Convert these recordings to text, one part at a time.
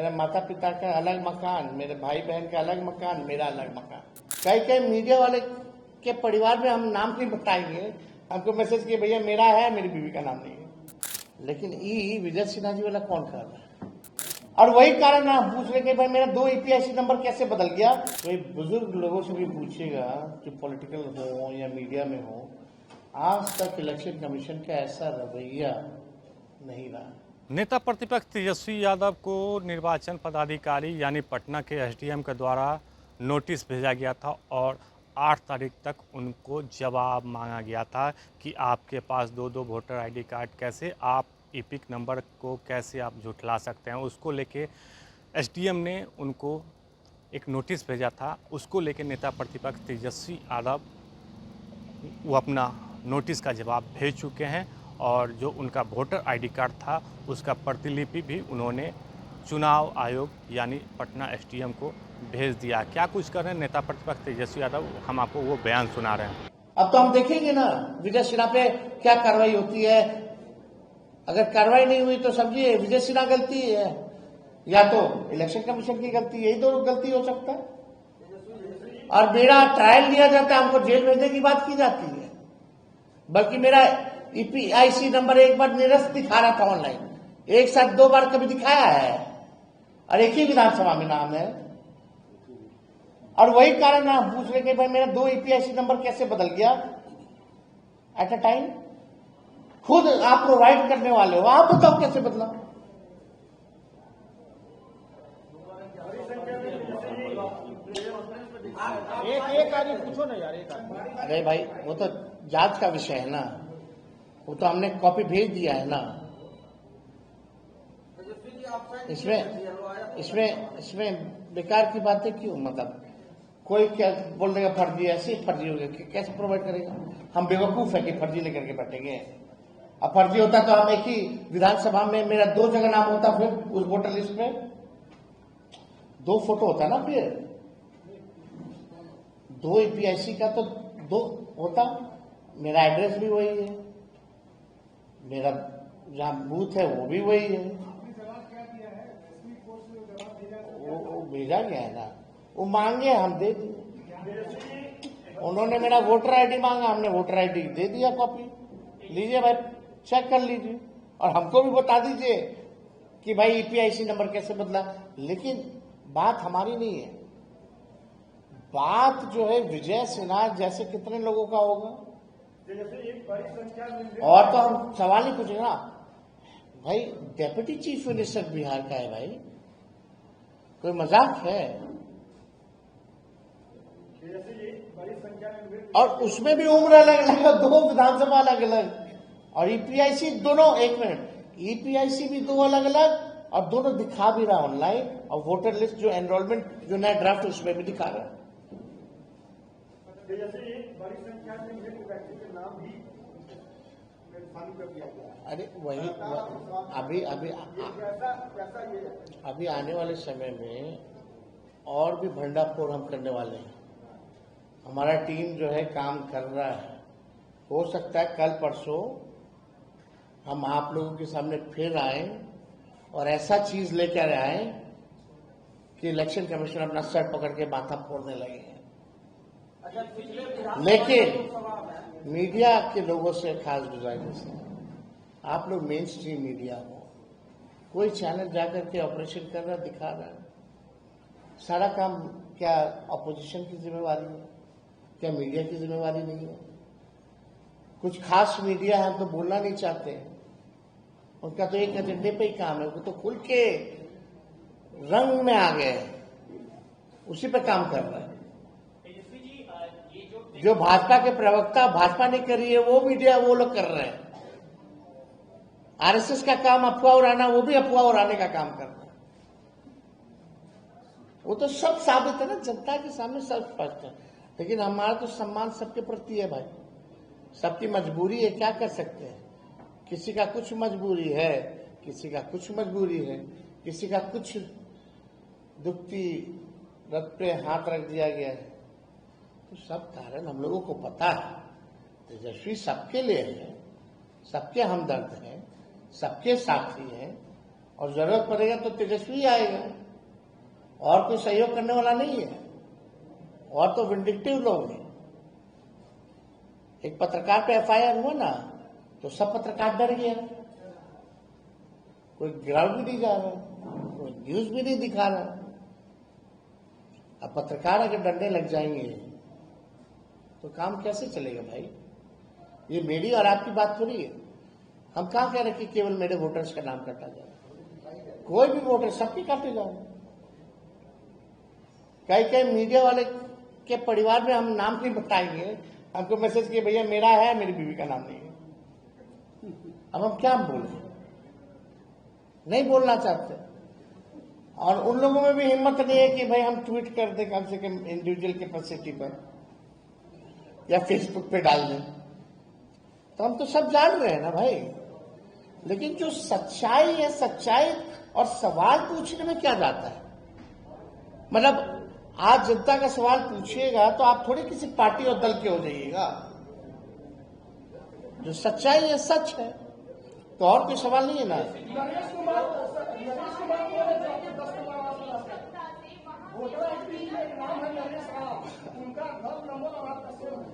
मेरे माता पिता का अलग मकान, मेरे भाई बहन का अलग मकान, मेरा अलग मकान। कई कई मीडिया वाले के परिवार में हम नाम नहीं बताएंगे, हमको मैसेज किए भैया मेरा है, मेरी बीवी का नाम नहीं है। लेकिन ई विजय सिन्हा जी वाला कौन कर रहा है? और वही कारण आप पूछ रहे कि भाई मेरा 2 ईपीआईसी नंबर कैसे बदल गया। कोई बुजुर्ग लोगों से भी पूछेगा जो पॉलिटिकल हो या मीडिया में हो, आज तक इलेक्शन कमीशन का ऐसा रवैया नहीं रहा। नेता प्रतिपक्ष तेजस्वी यादव को निर्वाचन पदाधिकारी यानी पटना के एसडीएम के द्वारा नोटिस भेजा गया था और 8 तारीख तक उनको जवाब मांगा गया था कि आपके पास 2 वोटर आईडी कार्ड कैसे, आप ईपिक नंबर को कैसे आप झुठला सकते हैं। उसको लेके एसडीएम ने उनको एक नोटिस भेजा था। उसको लेके नेता प्रतिपक्ष तेजस्वी यादव वो अपना नोटिस का जवाब भेज चुके हैं और जो उनका वोटर आईडी कार्ड था उसका प्रतिलिपि भी उन्होंने चुनाव आयोग यानी पटना एसडीएम को भेज दिया। क्या कुछ कर रहे हैं नेता प्रतिपक्ष तेजस्वी यादव, हम आपको वो बयान सुना रहे हैं। अब तो हम देखेंगे ना विजय सिन्हा पे क्या कार्रवाई होती है। अगर कार्रवाई नहीं हुई तो समझिए विजय सिन्हा गलती है या तो इलेक्शन कमीशन की गलती है, यही दो गलती हो सकता है। और मेरा ट्रायल लिया जाता है, हमको जेल भेजने की बात की जाती है। बल्कि मेरा ईपीआईसी नंबर एक बार निरस्त दिखा रहा था ऑनलाइन, एक साथ 2 बार कभी दिखाया है और एक ही विधानसभा में नाम है। और वही कारण आप पूछ रहे कि भाई मेरा 2 ईपीआईसी नंबर कैसे बदल गया एट अ टाइम। खुद आप प्रोवाइड करने वाले हो, आप बताओ कैसे बदला। एक आदमी पूछो ना यार, एक आदमी। अरे भाई वो तो जांच का विषय है ना, वो तो हमने कॉपी भेज दिया है ना। इसमें बेकार की बातें क्यों, मतलब कोई क्या बोल देगा फर्जी, ऐसे फर्जी हो गया, कैसे प्रोवाइड करेगा। हम बेवकूफ है कि फर्जी लेकर के बैठेंगे। अब फर्जी होता तो हम एक ही विधानसभा में मेरा 2 जगह नाम होता, फिर उस वोटर लिस्ट में 2 फोटो होता ना, फिर 2 ईपीआईसी का तो 2 होता। मेरा एड्रेस भी वही है, मेरा जहां बूथ है वो भी वही है। वो भेजा गया है ना, वो मांगे हम दे दिए। उन्होंने मेरा वोटर आईडी मांगा, हमने वोटर आईडी दे दिया कॉपी। लीजिए भाई चेक कर लीजिए और हमको भी बता दीजिए कि भाई ईपीआईसी नंबर कैसे बदला। लेकिन बात हमारी नहीं है, बात जो है विजय सिन्हा जैसे कितने लोगों का होगा। और तो हम सवाल ही पूछे ना भाई, डेप्यूटी चीफ मिनिस्टर बिहार का है भाई, कोई मजाक है। और उसमें भी उम्र अलग अलग, 2 विधानसभा अलग अलग और ईपीआईसी दोनों। 1 मिनट, ईपीआईसी भी 2 अलग अलग और दोनों दिखा भी रहा ऑनलाइन, और वोटर लिस्ट जो एनरोलमेंट जो नया ड्राफ्ट उसमें भी दिखा रहा है। अरे वही अभी आने वाले समय में और भी भंडाफोड़ हम करने वाले हैं। हमारा टीम जो है काम कर रहा है, हो सकता है कल परसों हम आप लोगों के सामने फिर आए और ऐसा चीज लेकर आए कि इलेक्शन कमीशन अपना सर पकड़ के माथा फोड़ने लगे हैं। लेकिन मीडिया के लोगों से खास गुजारिश है, आप लोग मेन स्ट्रीम मीडिया हो, कोई चैनल जाकर के ऑपरेशन कर रहा दिखा रहा है, सारा काम क्या अपोजिशन की जिम्मेवारी है, क्या मीडिया की जिम्मेवारी नहीं है। कुछ खास मीडिया है तो बोलना नहीं चाहते, उनका तो एक एजेंडे पे ही काम है, वो तो खुल के रंग में आ गए, उसी पे काम कर रहा है। जो भाजपा के प्रवक्ता भाजपा नहीं कर रही है वो मीडिया वो लोग कर रहे हैं। आरएसएस का काम अफवाह उड़ाना, वो भी अफवाह उड़ाने का काम कर रहा है। वो तो सब साबित है ना, जनता के सामने सब स्पष्ट है। लेकिन हमारा तो सम्मान सबके प्रति है भाई, सबकी मजबूरी है, क्या कर सकते हैं। किसी का कुछ मजबूरी है, किसी का कुछ मजबूरी है, किसी का कुछ दुखती रथ पे हाथ रख दिया गया है, तो सब कारण हम लोगों को पता है। तेजस्वी सबके लिए है, सबके हमदर्द हैं, सबके साथी हैं और जरूरत पड़ेगा तो तेजस्वी आएगा, और कोई सहयोग करने वाला नहीं है। और तो विंडिक्टिव लोग हैं। एक पत्रकार पे एफआईआर हुआ ना, तो सब पत्रकार डर गया, कोई ग्राउंड भी नहीं जा रहा, कोई न्यूज भी नहीं दिखा रहा। अब पत्रकार अगर डरने लग जाएंगे तो काम कैसे चलेगा भाई? ये मेरी और आपकी बात थोड़ी है। हम कहाँ कह रहे कि केवल मेरे वोटर्स का नाम काटा जाए, कोई भी वोटर सबके काटे जाए। कई मीडिया वाले के परिवार में हम नाम नहीं बताएंगे, हमको मैसेज किए भैया मेरा है, मेरी बीवी का नाम नहीं है। अब हम क्या बोले? नहीं बोलना चाहते। और उन लोगों में भी हिम्मत नहीं है कि भाई हम ट्वीट कर दें कम से कम इंडिविजुअल कैपेसिटी पर या फेसबुक पे डाल दें। तो हम तो सब जान रहे हैं ना भाई। लेकिन जो सच्चाई है, सच्चाई और सवाल पूछने में क्या जाता है? मतलब आज जनता का सवाल पूछिएगा तो आप थोड़ी किसी पार्टी और दल के हो जाइएगा। जो सच्चाई है सच है, तो और कोई सवाल नहीं है ना।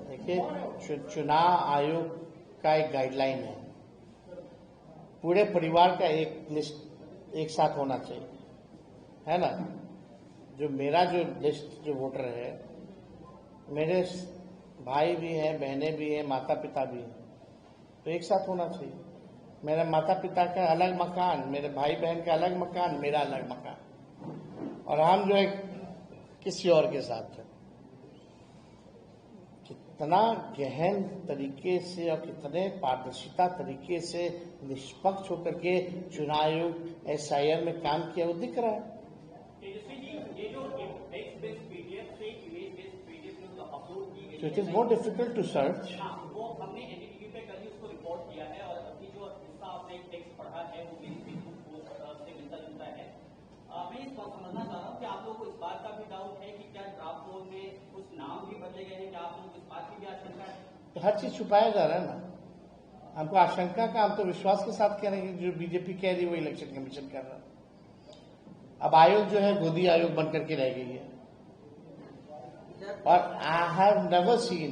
देखिए, चुनाव आयोग का एक गाइडलाइन है, पूरे परिवार का एक लिस्ट एक साथ होना चाहिए, है ना। जो मेरा जो लिस्ट जो वोटर है, मेरे भाई भी हैं, बहनें भी हैं, माता पिता भी हैं, तो एक साथ होना चाहिए। मेरे माता पिता का अलग मकान, मेरे भाई बहन का अलग मकान, मेरा अलग मकान, और हम जो है किसी और के साथ है। कितना गहन तरीके से और कितने पारदर्शिता तरीके से निष्पक्ष होकर के चुनाव आयोग एसआईआर में काम किया वो दिख रहा है। So it is more difficult to search. वो हमने एनडीटीवी पे कल ही उसको रिपोर्ट किया है, और अभी जो इसका आपने टेक्स्ट पढ़ा है वो भी फेसबुक पोस्ट से मिलता जुलता है। मैं इस बात समझना चाह रहा हूँ कि आप लोगों को इस बात का भी डाउट है कि क्या ड्राफ्ट रोल में कुछ नाम भी बदले गए हैं? क्या आप लोगों को इस बात की भी आशंका है? तो हर चीज छुपाया जा रहा है ना। हमको आशंका का, हम तो विश्वास के साथ कह रहे हैं कि जो बीजेपी कह रही है वो इलेक्शन कमीशन कर रहा है। अब आयोग जो है गोदी आयोग बन करके रह गई है। और I have never seen,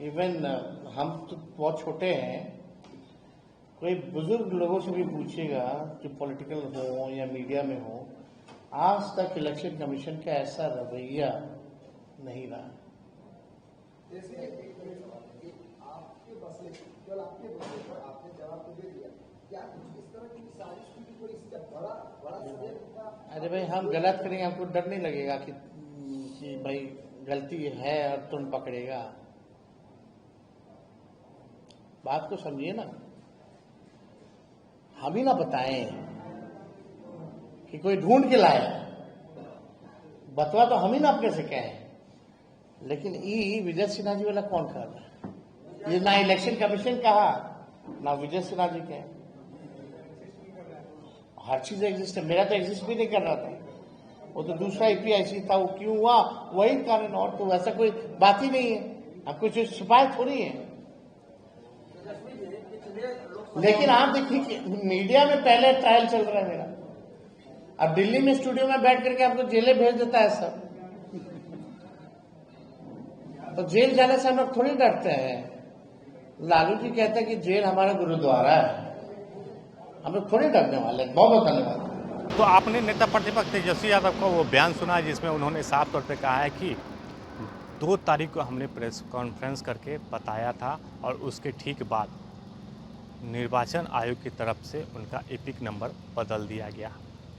even हम तो बहुत छोटे हैं, कोई बुजुर्ग लोगों से भी पूछिएगा जो पॉलिटिकल हो या मीडिया में हो, आज तक इलेक्शन कमीशन का ऐसा रवैया नहीं रहा। आपके बसे केवल आपके बसे पर आपने जवाब तो दे दिया, क्या कुछ इस तरह की साजिश की कोई स्टेप बड़ा अरे भाई हम गलत करेंगे, हमको डर नहीं लगेगा कि भाई गलती है और तुम पकड़ेगा। बात को समझिए ना। हम ही ना बताएं कि कोई ढूंढ के लाया, बतवा तो हम ही ना अपने से कहें। लेकिन विजय सिन्हा जी वाला कौन कर रहा है? ये ना इलेक्शन कमीशन कहा, ना विजय सिन्हा जी कहे। हर चीज एग्जिस्ट है। मेरा तो एग्जिस्ट भी नहीं कर रहा था, वो तो दूसरा ईपीआईसी था, वो क्यों हुआ वही कारण, और तो वैसा कोई बात ही नहीं है। अब कुछ शिकायत थोड़ी है। लेकिन आप देखिए कि मीडिया में पहले ट्रायल चल रहा है मेरा, अब दिल्ली में स्टूडियो में बैठ करके आपको जेलें भेज देता है सब। तो जेल जाने से हम लोग थोड़ी डरते हैं। लालू जी कहते हैं कि जेल हमारा गुरुद्वारा है, हम लोग थोड़ी डरने वाले। बहुत बहुत धन्यवाद। तो आपने नेता प्रतिपक्ष तेजस्वी यादव का वो बयान सुना जिसमें उन्होंने साफ तौर पे कहा है कि 2 तारीख को हमने प्रेस कॉन्फ्रेंस करके बताया था, और उसके ठीक बाद निर्वाचन आयोग की तरफ से उनका एपिक नंबर बदल दिया गया।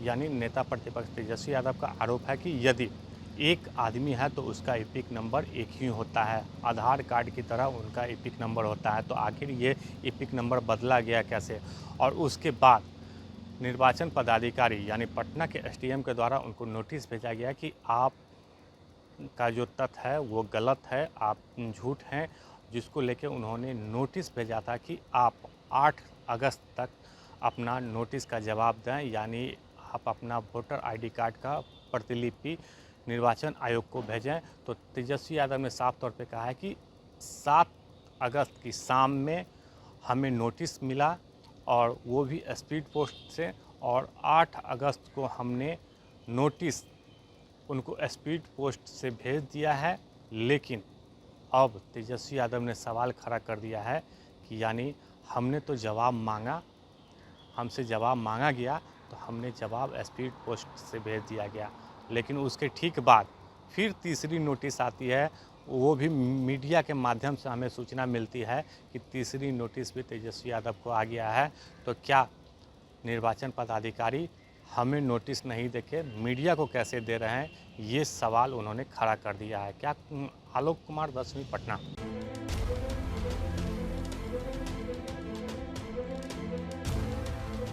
यानी नेता प्रतिपक्ष तेजस्वी यादव का आरोप है कि यदि एक आदमी है तो उसका एपिक नंबर एक ही होता है, आधार कार्ड की तरह उनका एपिक नंबर होता है। तो आखिर ये एपिक नंबर बदला गया कैसे? और उसके बाद निर्वाचन पदाधिकारी यानी पटना के एसडीएम के द्वारा उनको नोटिस भेजा गया कि आप का जो तथ्य है वो गलत है, आप झूठ हैं, जिसको लेके उन्होंने नोटिस भेजा था कि आप 8 अगस्त तक अपना नोटिस का जवाब दें, यानी आप अपना वोटर आईडी कार्ड का प्रतिलिपि निर्वाचन आयोग को भेजें। तो तेजस्वी यादव ने साफ तौर पे कहा है कि 7 अगस्त की शाम में हमें नोटिस मिला और वो भी स्पीड पोस्ट से। और 8 अगस्त को हमने नोटिस उनको स्पीड पोस्ट से भेज दिया है, लेकिन अब तेजस्वी यादव ने सवाल खड़ा कर दिया है कि यानी हमने तो जवाब मांगा, हमसे जवाब मांगा गया तो हमने जवाब स्पीड पोस्ट से भेज दिया गया, लेकिन उसके ठीक बाद फिर तीसरी नोटिस आती है। वो भी मीडिया के माध्यम से हमें सूचना मिलती है कि तीसरी नोटिस भी तेजस्वी यादव को आ गया है। तो क्या निर्वाचन पदाधिकारी हमें नोटिस नहीं देके मीडिया को कैसे दे रहे हैं, ये सवाल उन्होंने खड़ा कर दिया है। क्या आलोक कुमार, 10वीं पटना।